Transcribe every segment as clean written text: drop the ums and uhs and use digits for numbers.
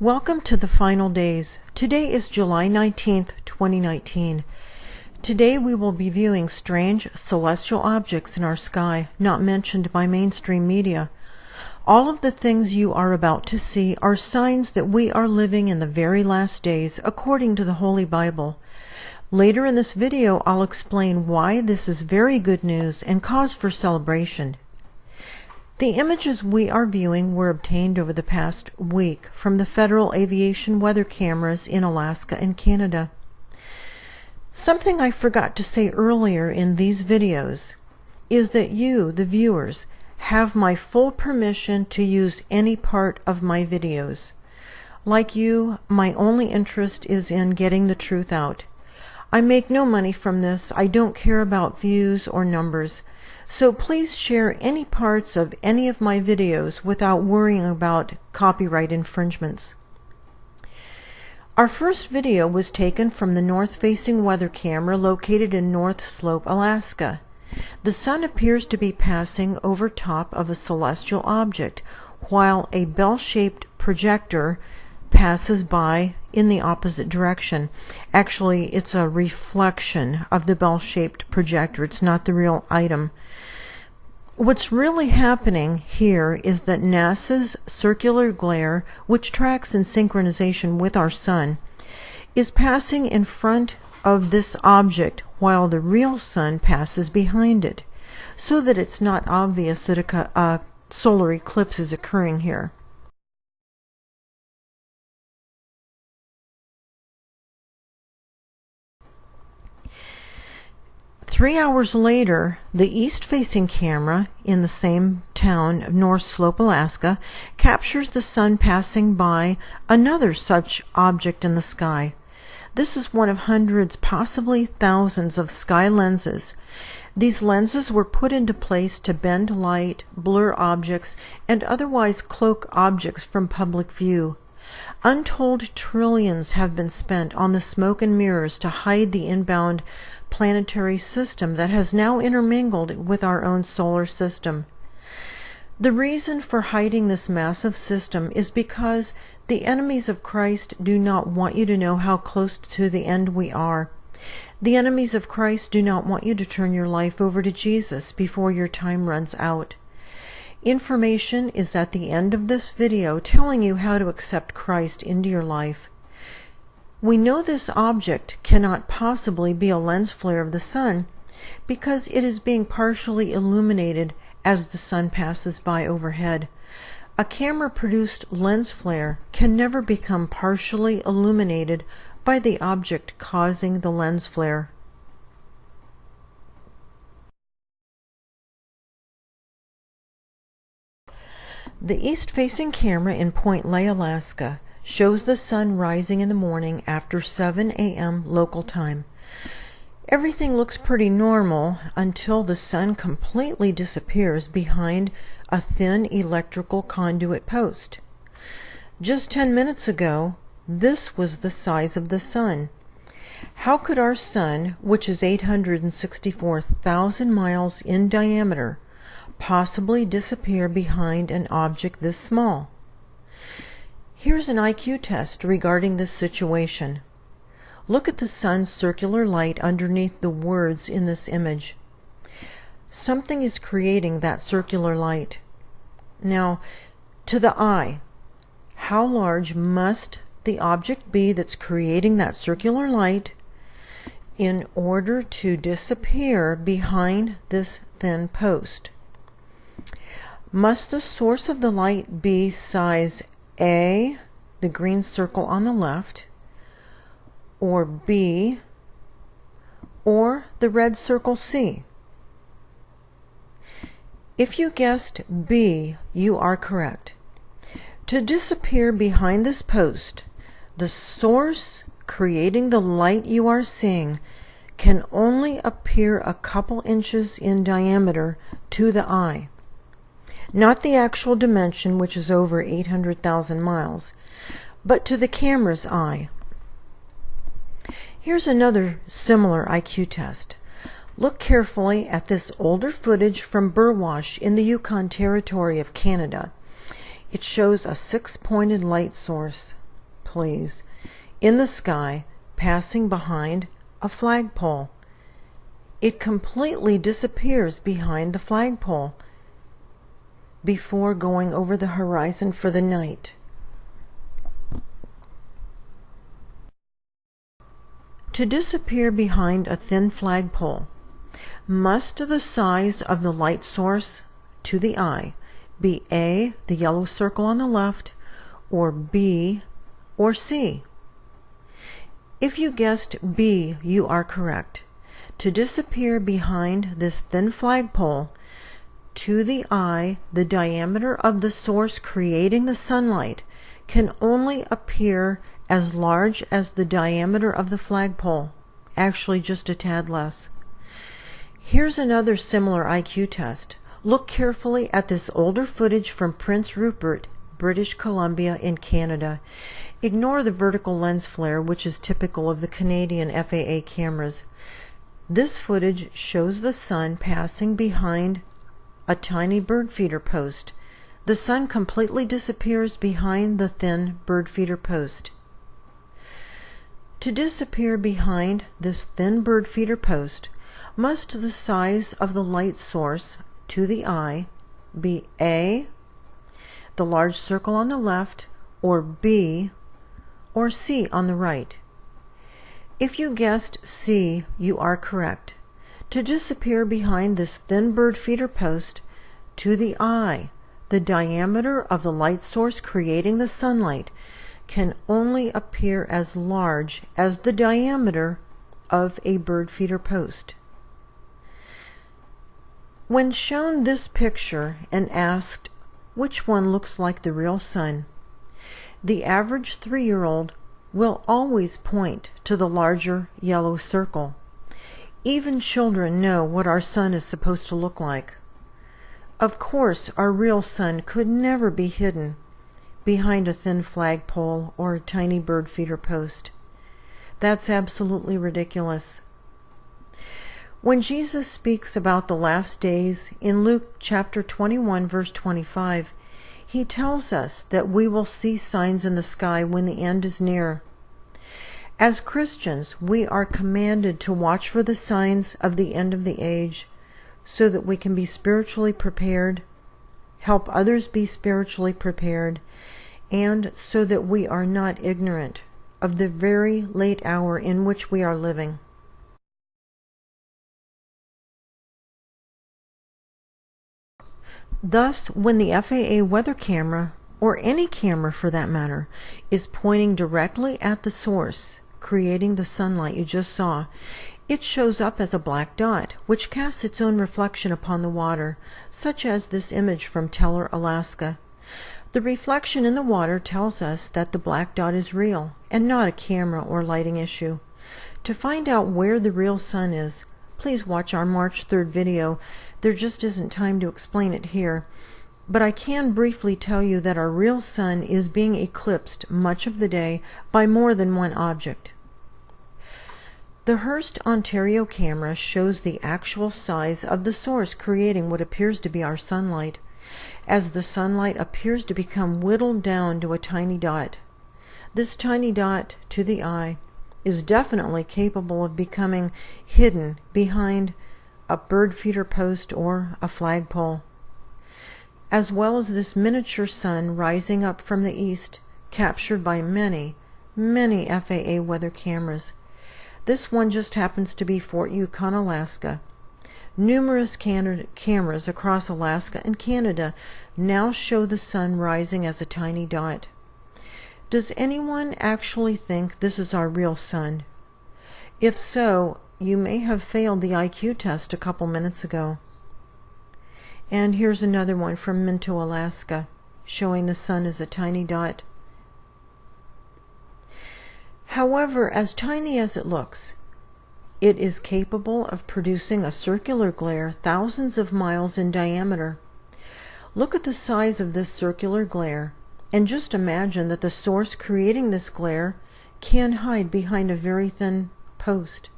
Welcome to the final days. Today is July 19th, 2019. Today we will be viewing strange celestial objects in our sky, not mentioned by mainstream media. All of the things you are about to see are signs that we are living in the very last days, according to the Holy Bible. Later in this video, I'll explain why this is very good news and cause for celebration. The images we are viewing were obtained over the past week from the Federal Aviation weather cameras in Alaska and Canada. Something I forgot to say earlier in these videos is that you, the viewers, have my full permission to use any part of my videos. Like you, my only interest is in getting the truth out. I make no money from this. I don't care about views or numbers. So please share any parts of any of my videos without worrying about copyright infringements. Our first video was taken from the north-facing weather camera located in North Slope, Alaska. The sun appears to be passing over top of a celestial object, while a bell-shaped projector passes by in the opposite direction. Actually, it's a reflection of the bell-shaped projector. It's not the real item. What's really happening here is that NASA's circular glare, which tracks in synchronization with our sun, is passing in front of this object while the real sun passes behind it, so that it's not obvious that a solar eclipse is occurring here. Three hours later, the east-facing camera in the same town of North Slope, Alaska, captures the sun passing by another such object in the sky. This is one of hundreds, possibly thousands, of sky lenses. These lenses were put into place to bend light, blur objects, and otherwise cloak objects from public view. Untold trillions have been spent on the smoke and mirrors to hide the inbound planetary system that has now intermingled with our own solar system. The reason for hiding this massive system is because the enemies of Christ do not want you to know how close to the end we are. The enemies of Christ do not want you to turn your life over to Jesus before your time runs out. Information is at the end of this video telling you how to accept Christ into your life. We know this object cannot possibly be a lens flare of the sun because it is being partially illuminated as the sun passes by overhead. A camera-produced lens flare can never become partially illuminated by the object causing the lens flare. The east-facing camera in Point Lay, Alaska, shows the sun rising in the morning after 7 a.m. local time. Everything looks pretty normal until the sun completely disappears behind a thin electrical conduit post. Just 10 minutes ago, this was the size of the sun. How could our sun, which is 864,000 miles in diameter, possibly disappear behind an object this small? Here's an IQ test regarding this situation. Look at the sun's circular light underneath the words in this image. Something is creating that circular light. Now, to the eye, how large must the object be that's creating that circular light in order to disappear behind this thin post? Must the source of the light be size A, the green circle on the left, or B, or the red circle C? If you guessed B, you are correct. To disappear behind this post, the source creating the light you are seeing can only appear a couple inches in diameter to the eye. Not the actual dimension, which is over 800,000 miles, but to the camera's eye. Here's another similar IQ test. Look carefully at this older footage from Burwash in the Yukon Territory of Canada. It shows a 6-pointed light source. please, in the sky, passing behind a flagpole. It completely disappears behind the flagpole before going over the horizon for the night. To disappear behind a thin flagpole, must the size of the light source to the eye be A, the yellow circle on the left, or B, or C? If you guessed B, you are correct. To disappear behind this thin flagpole, to the eye, the diameter of the source creating the sunlight can only appear as large as the diameter of the flagpole, actually just a tad less. Here's another similar IQ test. Look carefully at this older footage from Prince Rupert, British Columbia in Canada. Ignore the vertical lens flare, which is typical of the Canadian FAA cameras. This footage shows the sun passing behind a tiny bird feeder post. The sun completely disappears behind the thin bird feeder post. To disappear behind this thin bird feeder post, must the size of the light source to the eye be A, the large circle on the left, or B, or C on the right? If you guessed C, you are correct. To disappear behind this thin bird feeder post, to the eye, the diameter of the light source creating the sunlight can only appear as large as the diameter of a bird feeder post. When shown this picture and asked which one looks like the real sun, the average 3-year-old will always point to the larger yellow circle. Even children know what our sun is supposed to look like. Of course, our real sun could never be hidden behind a thin flagpole or a tiny bird feeder post. That's absolutely ridiculous. When Jesus speaks about the last days in Luke chapter 21, verse 25, he tells us that we will see signs in the sky when the end is near. As Christians, we are commanded to watch for the signs of the end of the age so that we can be spiritually prepared, help others be spiritually prepared, and so that we are not ignorant of the very late hour in which we are living. Thus, when the FAA weather camera, or any camera for that matter, is pointing directly at the source, creating the sunlight you just saw, it shows up as a black dot, which casts its own reflection upon the water, such as this image from Teller, Alaska. The reflection in the water tells us that the black dot is real, and not a camera or lighting issue. To find out where the real sun is, please watch our March 3rd video. There just isn't time to explain it here. But I can briefly tell you that our real sun is being eclipsed much of the day by more than one object. The Hearst, Ontario camera shows the actual size of the source creating what appears to be our sunlight, as the sunlight appears to become whittled down to a tiny dot. This tiny dot, to the eye, is definitely capable of becoming hidden behind a bird feeder post or a flagpole, as well as this miniature sun rising up from the east, captured by many, many FAA weather cameras. This one just happens to be Fort Yukon, Alaska. Numerous cameras across Alaska and Canada now show the sun rising as a tiny dot. Does anyone actually think this is our real sun? If so, you may have failed the IQ test a couple minutes ago. And here's another one from Minto, Alaska, showing the sun as a tiny dot. However, as tiny as it looks, it is capable of producing a circular glare thousands of miles in diameter. Look at the size of this circular glare, and just imagine that the source creating this glare can hide behind a very thin post.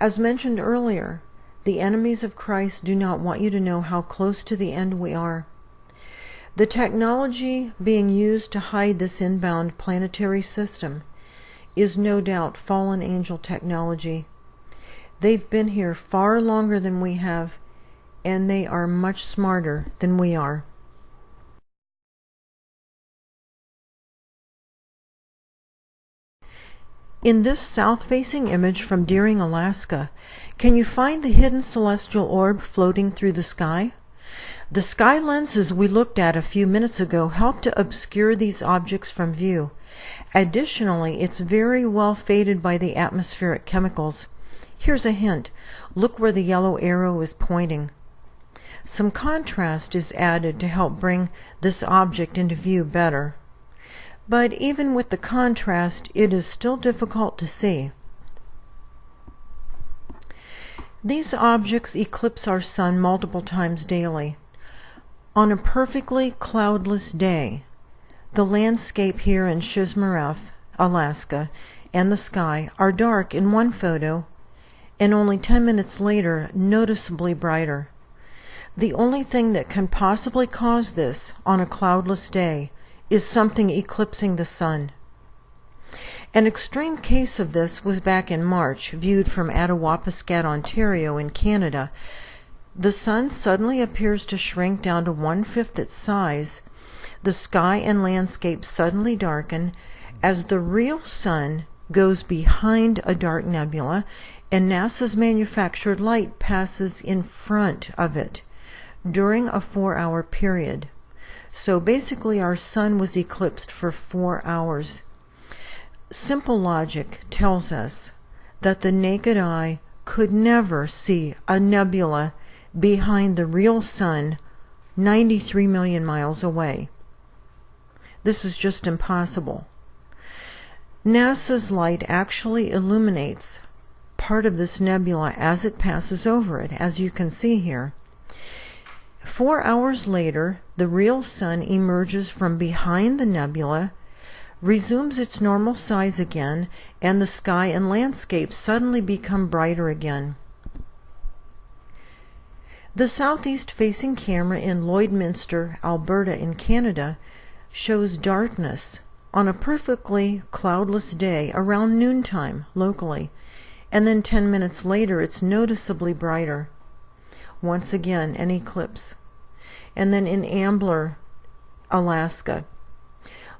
As mentioned earlier, the enemies of Christ do not want you to know how close to the end we are. The technology being used to hide this inbound planetary system is no doubt fallen angel technology. They've been here far longer than we have, and they are much smarter than we are. In this south-facing image from Deering, Alaska, can you find the hidden celestial orb floating through the sky? The sky lenses we looked at a few minutes ago help to obscure these objects from view. Additionally, it's very well faded by the atmospheric chemicals. Here's a hint. Look where the yellow arrow is pointing. Some contrast is added to help bring this object into view better. But even with the contrast, it is still difficult to see. These objects eclipse our sun multiple times daily. On a perfectly cloudless day, the landscape here in Shizmaref, Alaska, and the sky are dark in one photo, and only 10 minutes later, noticeably brighter. The only thing that can possibly cause this on a cloudless day is something eclipsing the sun. An extreme case of this was back in March, viewed from Attawapiskat, Ontario in Canada. The sun suddenly appears to shrink down to 1/5 its size. The sky and landscape suddenly darken as the real sun goes behind a dark nebula, and NASA's manufactured light passes in front of it during a 4-hour period. So basically our sun was eclipsed for 4 hours. Simple logic tells us that the naked eye could never see a nebula behind the real sun 93 million miles away. This is just impossible. NASA's light actually illuminates part of this nebula as it passes over it, as you can see here. 4 hours later, the real sun emerges from behind the nebula, resumes its normal size again, and the sky and landscape suddenly become brighter again. The southeast-facing camera in Lloydminster, Alberta in Canada shows darkness on a perfectly cloudless day around noontime locally, and then 10 minutes later it's noticeably brighter. Once again, an eclipse. And then in Ambler, Alaska,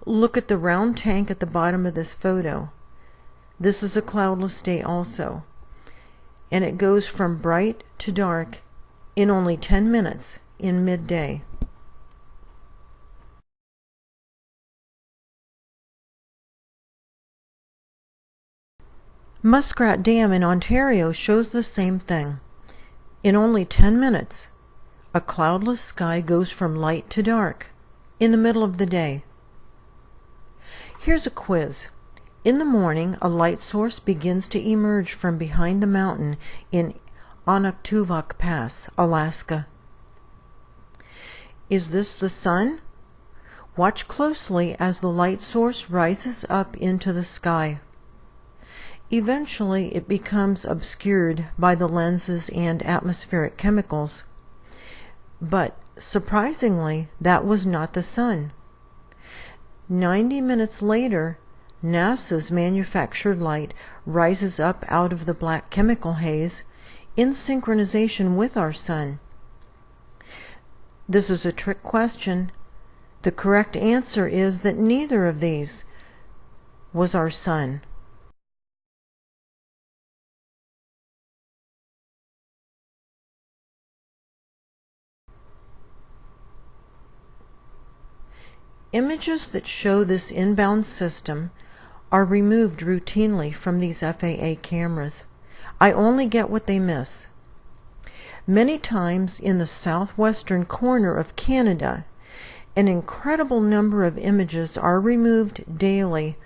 look at the round tank at the bottom of this photo. This is a cloudless day also, and it goes from bright to dark in only 10 minutes in midday. Muskrat Dam in Ontario shows the same thing. In only 10 minutes, a cloudless sky goes from light to dark in the middle of the day. Here's a quiz. In the morning, a light source begins to emerge from behind the mountain in Onoktuvok Pass, Alaska. Is this the sun? Watch closely as the light source rises up into the sky. Eventually, it becomes obscured by the lenses and atmospheric chemicals. But surprisingly, that was not the sun. 90 minutes later, NASA's manufactured light rises up out of the black chemical haze in synchronization with our sun. This is a trick question. The correct answer is that neither of these was our sun. Images that show this inbound system are removed routinely from these FAA cameras. I only get what they miss. Many times in the southwestern corner of Canada, an incredible number of images are removed daily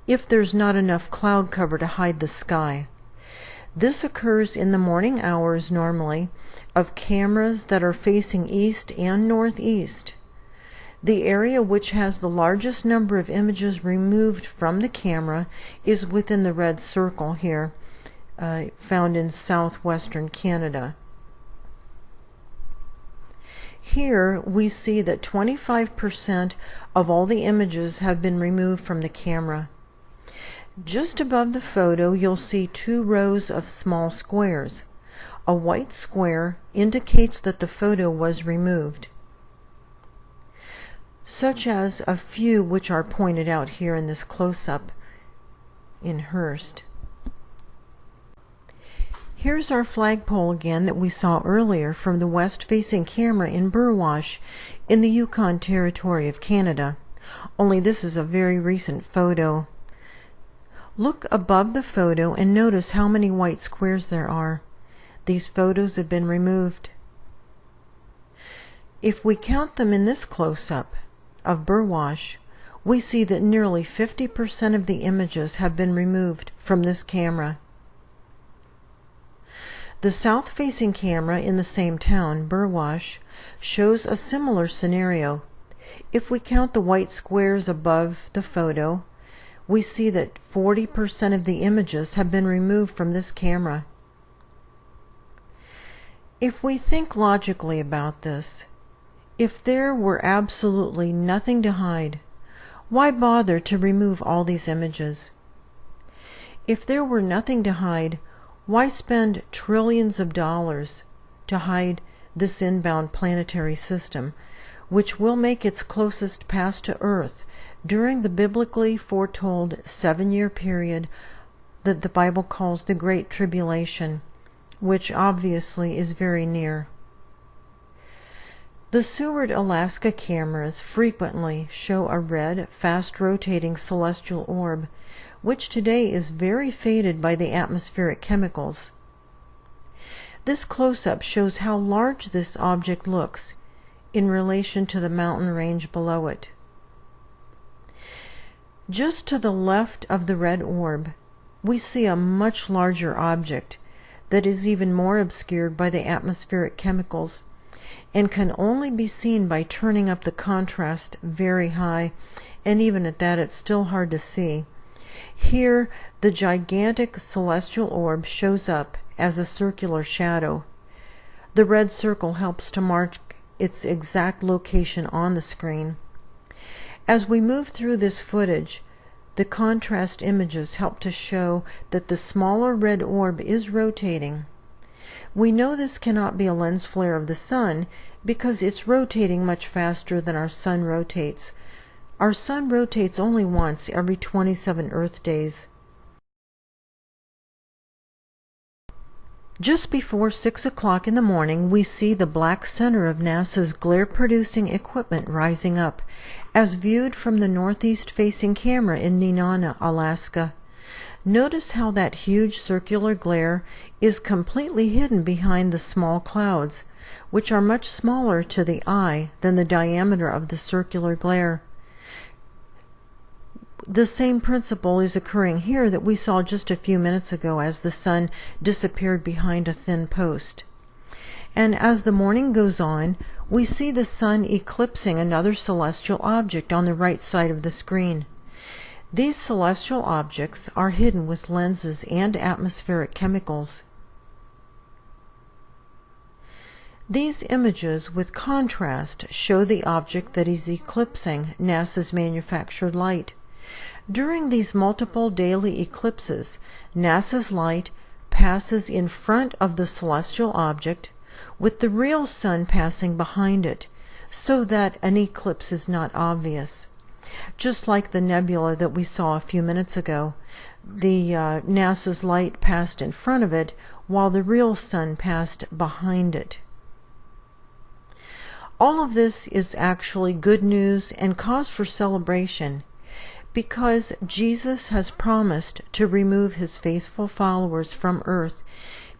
if there's not enough cloud cover to hide the sky. This occurs in the morning hours normally of cameras that are facing east and northeast. The area which has the largest number of images removed from the camera is within the red circle here, found in southwestern Canada. Here we see that 25% of all the images have been removed from the camera. Just above the photo, you'll see 2 rows of small squares. A white square indicates that the photo was removed, such as a few which are pointed out here in this close-up in Hearst. Here's our flagpole again that we saw earlier from the west-facing camera in Burwash in the Yukon Territory of Canada, only this is a very recent photo. Look above the photo and notice how many white squares there are. These photos have been removed. If we count them in this close-up of Burwash, we see that nearly 50% of the images have been removed from this camera. The south-facing camera in the same town, Burwash, shows a similar scenario. If we count the white squares above the photo, we see that 40% of the images have been removed from this camera. If we think logically about this, if there were absolutely nothing to hide, why bother to remove all these images? If there were nothing to hide, why spend trillions of dollars to hide this inbound planetary system, which will make its closest pass to Earth during the biblically foretold 7-year period that the Bible calls the Great Tribulation, which obviously is very near? The Seward, Alaska cameras frequently show a red, fast-rotating celestial orb, which today is very faded by the atmospheric chemicals. This close-up shows how large this object looks in relation to the mountain range below it. Just to the left of the red orb, we see a much larger object that is even more obscured by the atmospheric chemicals and can only be seen by turning up the contrast very high, and even at that it's still hard to see. Here, the gigantic celestial orb shows up as a circular shadow. The red circle helps to mark its exact location on the screen. As we move through this footage, the contrast images help to show that the smaller red orb is rotating. We know this cannot be a lens flare of the sun because it's rotating much faster than our sun rotates. Our sun rotates only once every 27 Earth days. Just before 6 o'clock in the morning, we see the black center of NASA's glare-producing equipment rising up, as viewed from the northeast-facing camera in Nenana, Alaska. Notice how that huge circular glare is completely hidden behind the small clouds, which are much smaller to the eye than the diameter of the circular glare. The same principle is occurring here that we saw just a few minutes ago as the sun disappeared behind a thin post. And as the morning goes on, we see the sun eclipsing another celestial object on the right side of the screen. These celestial objects are hidden with lenses and atmospheric chemicals. These images with contrast show the object that is eclipsing NASA's manufactured light. During these multiple daily eclipses, NASA's light passes in front of the celestial object, with the real sun passing behind it, so that an eclipse is not obvious. Just like the nebula that we saw a few minutes ago, the NASA's light passed in front of it, while the real sun passed behind it. All of this is actually good news and cause for celebration, because Jesus has promised to remove his faithful followers from earth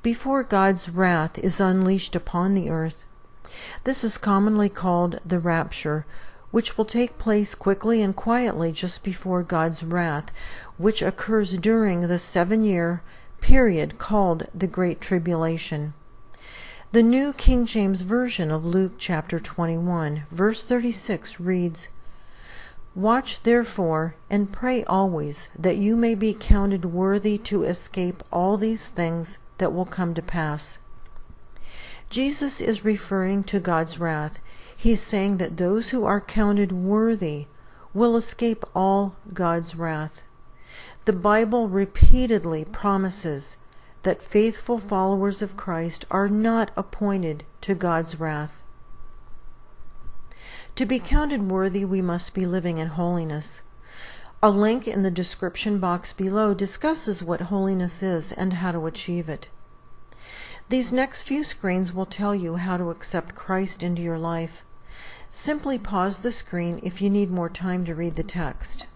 before God's wrath is unleashed upon the earth. This is commonly called the rapture, which will take place quickly and quietly just before God's wrath, which occurs during the 7-year period called the Great Tribulation. The New King James Version of Luke chapter 21, verse 36 reads, "Watch therefore, and pray always, that you may be counted worthy to escape all these things that will come to pass." Jesus is referring to God's wrath. He's saying that those who are counted worthy will escape all God's wrath. The Bible repeatedly promises that faithful followers of Christ are not appointed to God's wrath. To be counted worthy, we must be living in holiness. A link in the description box below discusses what holiness is and how to achieve it. These next few screens will tell you how to accept Christ into your life. Simply pause the screen if you need more time to read the text.